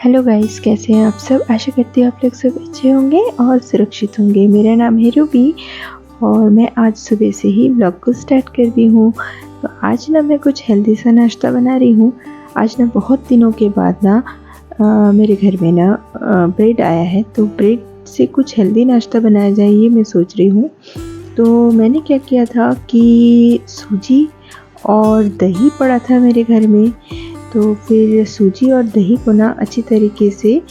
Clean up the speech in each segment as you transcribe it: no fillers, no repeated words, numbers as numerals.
Hello guys, कैसे हैं आप सब। आशा करती हूँ आप लोग सब अच्छे होंगे और सुरक्षित होंगे। मेरा नाम है रूबी और मैं आज सुबह से ही ब्लॉग को स्टार्ट कर दी हूँ। तो आज ना मैं कुछ हेल्दी सा नाश्ता बना रही हूँ। आज ना बहुत दिनों के बाद ना मेरे घर में ना ब्रेड आया है, तो ब्रेड से कुछ हेल्दी नाश्ता बनाया जाए ये मैं सोच रही हूँ। तो मैंने क्या किया था कि सूजी और दही पड़ा था मेरे घर में, तो फिर सूजी और दही को ना अच्छी तरीके से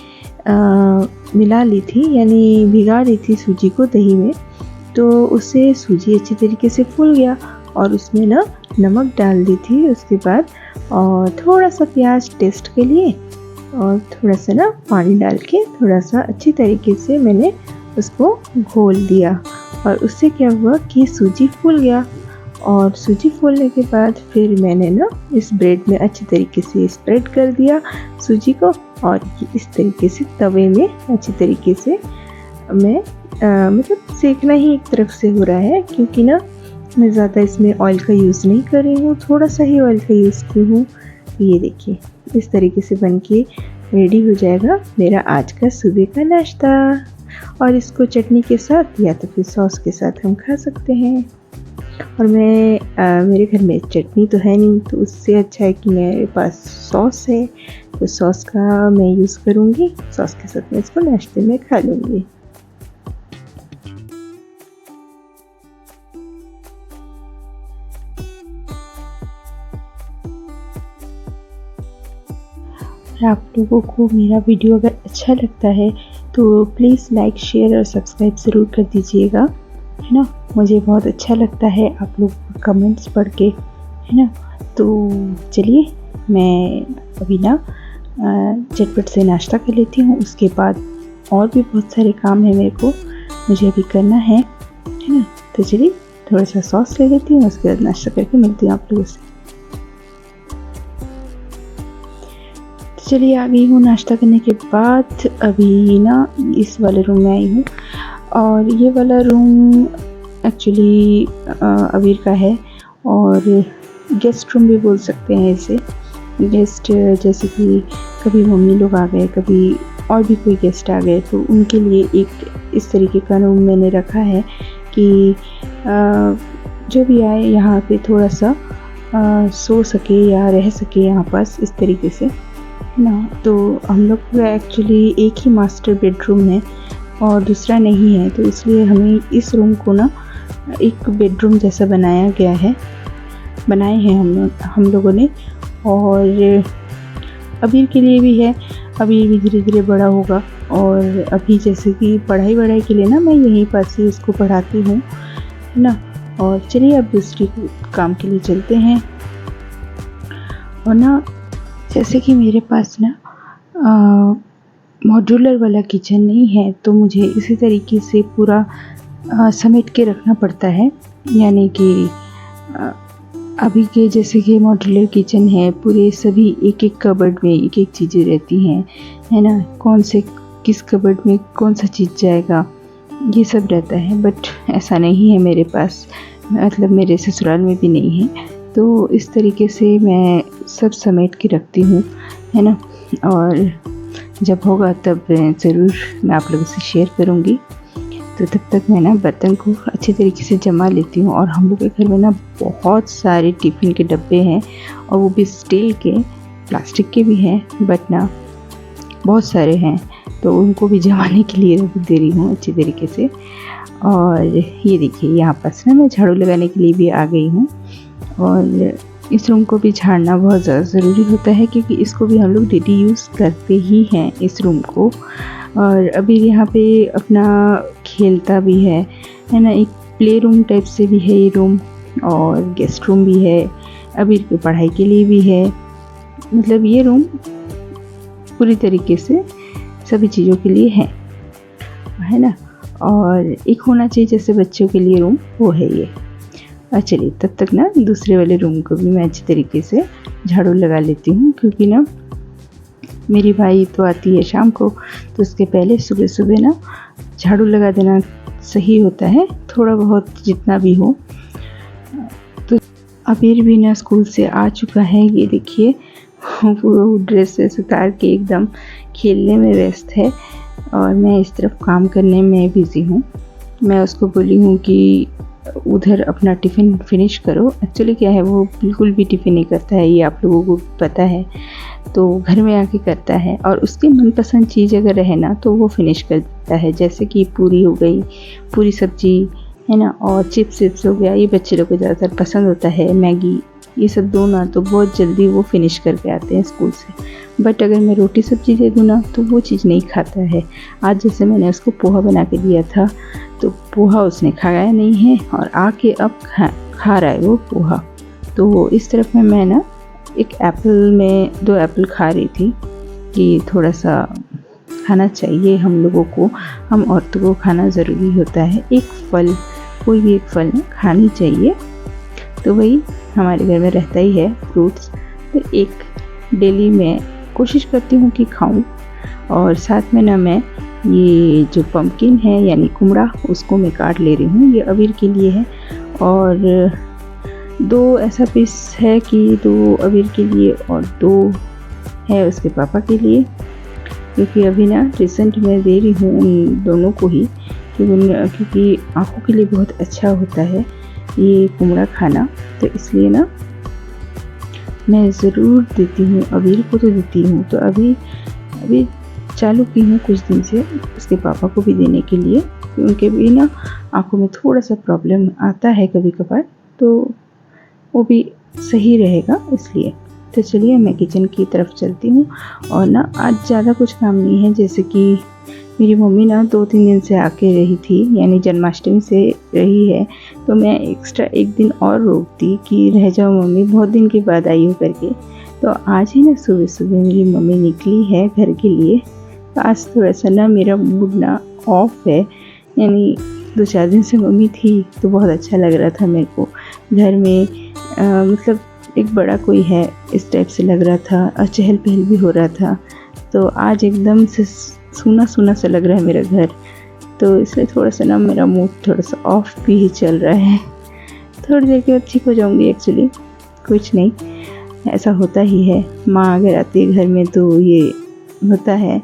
मिला ली थी, यानी भिगा दी थी सूजी को दही में। तो उससे सूजी अच्छी तरीके से फूल गया और उसमें ना नमक डाल दी थी उसके बाद, और थोड़ा सा प्याज टेस्ट के लिए, और थोड़ा सा ना पानी डाल के थोड़ा सा अच्छी तरीके से मैंने उसको घोल दिया। और उससे क्या हुआ कि सूजी फूल गया, और सूजी फूलने के बाद फिर मैंने ना इस ब्रेड में अच्छी तरीके से स्प्रेड कर दिया सूजी को, और इस तरीके से तवे में अच्छी तरीके से मैं मतलब सेकना ही एक तरफ से हो रहा है, क्योंकि ना मैं ज़्यादा इसमें ऑयल का यूज़ नहीं कर रही हूँ, थोड़ा सा ही ऑयल का यूज़ की हूँ। ये देखिए इस तरीके से बन के रेडी हो जाएगा मेरा आज का सुबह का नाश्ता। और इसको चटनी के साथ या तो फिर सॉस के साथ हम खा सकते हैं। और मेरे घर में चटनी तो है नहीं, तो उससे अच्छा है कि मेरे पास सॉस है, तो सॉस का मैं यूज़ करूँगी। सॉस के साथ मैं इसको नाश्ते में खा लूँगी। और आप लोगों को मेरा वीडियो अगर अच्छा लगता है तो प्लीज़ लाइक, शेयर और सब्सक्राइब ज़रूर कर दीजिएगा, है ना। मुझे बहुत अच्छा लगता है आप लोग कमेंट्स पढ़ के, है ना। तो चलिए मैं अभी ना झटपट से नाश्ता कर लेती हूँ, उसके बाद और भी बहुत सारे काम है मेरे को, मुझे अभी करना है ना। तो चलिए थोड़ा सा सॉस ले लेती हूँ, उसके बाद नाश्ता करके मिलती हूँ आप लोगों से। तो चलिए आ गई हूँ नाश्ता करने के बाद। अभी ना इस वाले रूम में आई हूँ, और ये वाला रूम एक्चुअली अबीर का है, और गेस्ट रूम भी बोल सकते हैं इसे। गेस्ट जैसे कि कभी मम्मी लोग आ गए, कभी और भी कोई गेस्ट आ गए, तो उनके लिए एक इस तरीके का रूम मैंने रखा है कि जो भी आए यहाँ पे थोड़ा सा सो सके या रह सके यहाँ पास, इस तरीके से ना। तो हम लोग का एक्चुअली एक ही मास्टर बेडरूम है और दूसरा नहीं है, तो इसलिए हमें इस रूम को ना एक बेडरूम जैसा बनाए हैं हम लोगों ने। और अबीर के लिए भी है, अबीर भी धीरे धीरे बड़ा होगा, और अभी जैसे कि पढ़ाई के लिए ना मैं यहीं पास ही उसको पढ़ाती हूँ, है ना। और चलिए अब दूसरी काम के लिए चलते हैं। और ना जैसे कि मेरे पास ना मॉड्यूलर वाला किचन नहीं है, तो मुझे इसी तरीके से पूरा समेट के रखना पड़ता है, यानी कि अभी के जैसे कि मॉड्यूलर किचन है, पूरे सभी एक एक कबर्ड में एक एक चीज़ें रहती हैं, है ना। किस कबर्ड में कौन सा चीज़ जाएगा ये सब रहता है, बट ऐसा नहीं है मेरे पास, मतलब मेरे ससुराल में भी नहीं है। तो इस तरीके से मैं सब समेट के रखती हूँ, है ना। और जब होगा तब ज़रूर मैं आप लोगों से शेयर करूँगी। तो तब तक मैं ना बर्तन को अच्छी तरीके से जमा लेती हूँ। और हम लोग के घर में ना बहुत सारे टिफ़िन के डब्बे हैं, और वो भी स्टील के, प्लास्टिक के भी हैं, बट ना बहुत सारे हैं, तो उनको भी जमाने के लिए रख दे रही हूँ अच्छी तरीके से। और ये देखिए यहाँ पास ना मैं झाड़ू लगाने के लिए भी आ गई हूँ, और इस रूम को भी झाड़ना बहुत ज़्यादा ज़रूरी होता है, क्योंकि इसको भी हम लोग डेली यूज़ करते ही हैं इस रूम को। और अभी यहाँ पे अपना खेलता भी है ना। एक प्ले रूम टाइप से भी है ये रूम, और गेस्ट रूम भी है, अभी की पढ़ाई के लिए भी है। मतलब ये रूम पूरी तरीके से सभी चीज़ों के लिए है ना। और एक होना चाहिए जैसे बच्चों के लिए रूम, वो है ये। और चलिए तब तक ना दूसरे वाले रूम को भी मैं अच्छी तरीके से झाड़ू लगा लेती हूँ, क्योंकि ना मेरी भाई तो आती है शाम को, तो उसके पहले सुबह सुबह ना झाड़ू लगा देना सही होता है, थोड़ा बहुत जितना भी हो। तो अबीर भी ना स्कूल से आ चुका है, ये देखिए वो ड्रेस वेस उतार के एकदम खेलने में व्यस्त है और मैं इस तरफ काम करने में बिज़ी हूँ। मैं उसको बोली हूँ कि उधर अपना टिफ़िन फिनिश करो। एक्चुअली क्या है, वो बिल्कुल भी टिफ़िन नहीं करता है, ये आप लोगों को पता है। तो घर में आके करता है और उसकी मनपसंद चीज़ अगर रहे ना तो वो फिनिश कर देता है। जैसे कि पूरी हो गई, पूरी सब्जी है ना, और चिप्स विप्स हो गया, ये बच्चे लोग को ज़्यादातर पसंद होता है। मैगी, ये सब दो ना तो बहुत जल्दी वो फिनिश करके आते हैं स्कूल से। बट अगर मैं रोटी सब्जी दे दूँ ना तो वो चीज़ नहीं खाता है। आज जैसे मैंने उसको पोहा बना के दिया था तो पोहा उसने खाया नहीं है और आके अब खा रहा है वो पोहा। तो इस तरफ में मैं ना एक एप्पल में 2 एप्पल खा रही थी कि थोड़ा सा खाना चाहिए हम लोगों को, हम औरतों को खाना ज़रूरी होता है। एक फल, कोई भी एक फल ना खानी चाहिए। तो वही हमारे घर में रहता ही है फ्रूट्स, तो एक डेली मैं कोशिश करती हूँ कि खाऊं। और साथ में ना मैं ये जो पम्पकिन है यानी कुमड़ा, उसको मैं काट ले रही हूँ, ये अबीर के लिए है। और 2 ऐसा पीस है कि 2 अबीर के लिए और 2 है उसके पापा के लिए, क्योंकि अभी ना रिसेंट में दे रही हूँ उन दोनों को ही, क्योंकि आँखों के लिए बहुत अच्छा होता है ये कुमड़ा खाना। तो इसलिए ना मैं ज़रूर देती हूँ, अबीर को तो देती हूँ। तो अभी चालू की हूँ कुछ दिन से उसके पापा को भी देने के लिए, उनके भी ना आँखों में थोड़ा सा प्रॉब्लम आता है कभी कभार, तो वो भी सही रहेगा इसलिए। तो चलिए मैं किचन की तरफ चलती हूँ। और ना आज ज़्यादा कुछ काम नहीं है, जैसे कि मेरी मम्मी ना 2-3 दिन से आके रही थी, यानी जन्माष्टमी से रही है। तो मैं एक्स्ट्रा 1 दिन और रोक दी कि रह जाओ मम्मी, बहुत दिन के बाद आई हो करके। तो आज ही ना सुबह सुबह मेरी मम्मी निकली है घर के लिए। तो आज थोड़ा सा ना मेरा मूड ना ऑफ है, यानी 2-4 दिन से मम्मी थी तो बहुत अच्छा लग रहा था मेरे को घर में। मतलब एक बड़ा कोई है इस टाइप से लग रहा था और चहल पहल भी हो रहा था। तो आज एकदम से सूना सूना सा लग रहा है मेरा घर, तो इसलिए थोड़ा सा ना मेरा मूड थोड़ा सा ऑफ भी चल रहा है। थोड़ी देर के बाद ठीक हो जाऊंगी। एक्चुअली कुछ नहीं, ऐसा होता ही है। माँ अगर आती है घर में तो ये होता है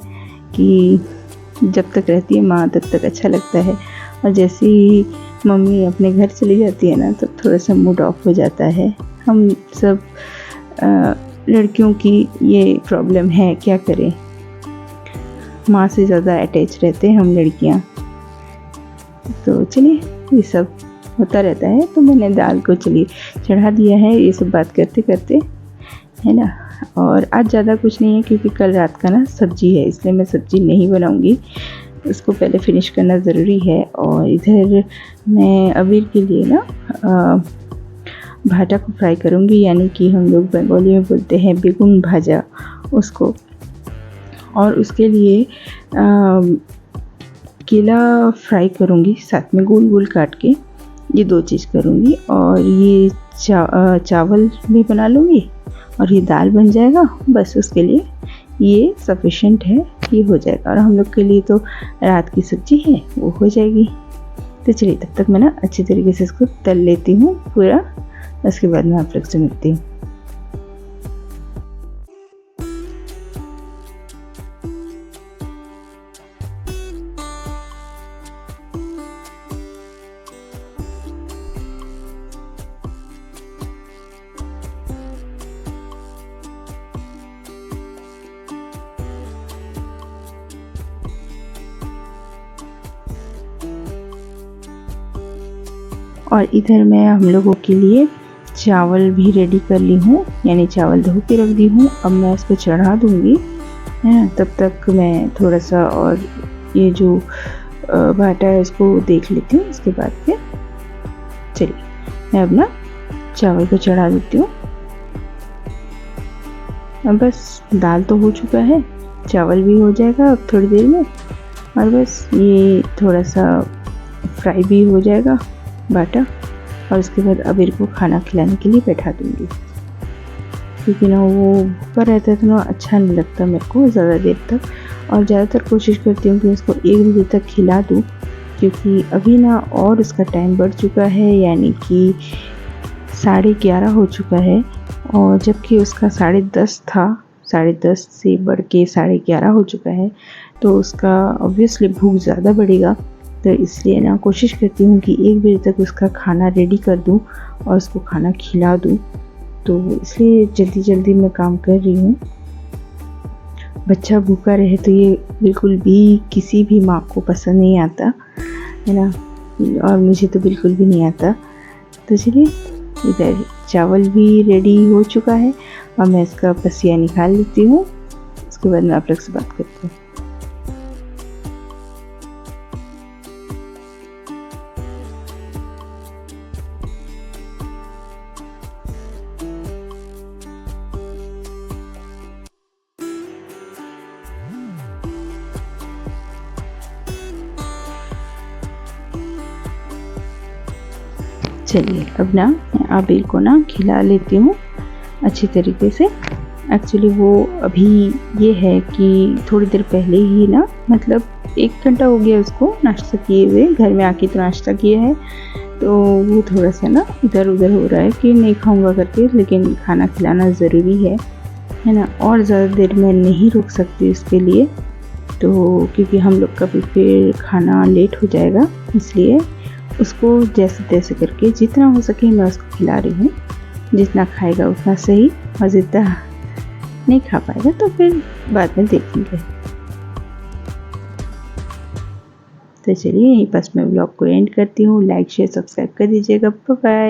कि जब तक रहती है माँ तब तक अच्छा लगता है, और जैसे ही मम्मी अपने घर चली जाती है ना तो थोड़ा सा मूड ऑफ हो जाता है। हम सब लड़कियों की ये प्रॉब्लम है, क्या करें, माँ से ज़्यादा अटैच रहते हैं हम लड़कियाँ। तो चलिए ये सब होता रहता है। तो मैंने दाल को चलिए चढ़ा दिया है, ये सब बात करते करते, है ना। और आज ज़्यादा कुछ नहीं है क्योंकि कल रात का ना सब्जी है, इसलिए मैं सब्जी नहीं बनाऊँगी, उसको पहले फिनिश करना ज़रूरी है। और इधर मैं अबीर के लिए ना भाटा को फ्राई करूँगी, यानी कि हम लोग बंगाली में बोलते हैं बेगुन भाजा उसको। और उसके लिए केला फ्राई करूँगी साथ में गोल गोल काट के, ये 2 चीज़ करूँगी। और ये चावल भी बना लूँगी और ये दाल बन जाएगा। बस उसके लिए ये सफिशेंट है, ये हो जाएगा। और हम लोग के लिए तो रात की सब्जी है, वो हो जाएगी। तो चलिए तब तक मैं ना अच्छी तरीके से इसको तल लेती हूँ पूरा, उसके बाद मैं आप लोग से मिलती हूँ। और इधर मैं हम लोगों के लिए चावल भी रेडी कर ली हूँ, यानी चावल धो के रख दी हूँ। अब मैं इसको चढ़ा दूँगी, है ना। तब तक मैं थोड़ा सा और ये जो भाटा है उसको देख लेती हूँ, उसके बाद फिर चलिए मैं अब ना चावल को चढ़ा देती हूँ। अब बस दाल तो हो चुका है, चावल भी हो जाएगा अब थोड़ी देर में, और बस ये थोड़ा सा फ्राई भी हो जाएगा बाटा। और उसके बाद अबीर को खाना खिलाने के लिए बैठा दूँगी, क्योंकि ना वो भूखा रहता है तो ना अच्छा नहीं लगता मेरे को ज़्यादा देर तक। और ज़्यादातर कोशिश करती हूँ कि उसको 1 बजे तक खिला दूँ, क्योंकि अभी ना और उसका टाइम बढ़ चुका है, यानी कि 11:30 हो चुका है। और जबकि उसका 10:30 था, 10:30 से बढ़ के 11:30 हो चुका है, तो उसका ऑब्वियसली भूख ज़्यादा बढ़ेगा। तो इसलिए ना कोशिश करती हूँ कि 1 बजे तक उसका खाना रेडी कर दूँ और उसको खाना खिला दूँ। तो इसलिए जल्दी-जल्दी मैं काम कर रही हूँ। बच्चा भूखा रहे तो ये बिल्कुल भी किसी भी माँ को पसंद नहीं आता, है ना? और मुझे तो बिल्कुल भी नहीं आता। तो चलिए, इधर चावल भी रेडी हो चुका है और मैं इसका पसिया निकाल लेती हूँ। उसके बाद मैं आप लोग से बात करती हूँ। चलिए, अब ना मैं आबिर को ना खिला लेती हूँ अच्छी तरीके से। एक्चुअली वो अभी ये है कि थोड़ी देर पहले ही ना, मतलब 1 घंटा हो गया उसको नाश्ता किए हुए, घर में आके तो नाश्ता किया है। तो वो थोड़ा-सा ना इधर-उधर हो रहा है कि नहीं खाऊँगा करके, लेकिन खाना खिलाना ज़रूरी है ना? और ज़्यादा देर मैं नहीं रुक सकती उसके लिए, तो क्योंकि हम लोग का भी फिर खाना लेट हो जाएगा, इसलिए उसको जैसे-तैसे करके जितना हो सके मैं उसको खिला रही हूँ। जितना खाएगा उतना सही, और जितना नहीं खा पाएगा तो फिर बाद में देखेंगे। तो चलिए, यहीं पास मैं ब्लॉग को एंड करती हूँ। लाइक, शेयर, सब्सक्राइब कर दीजिएगा। Bye bye.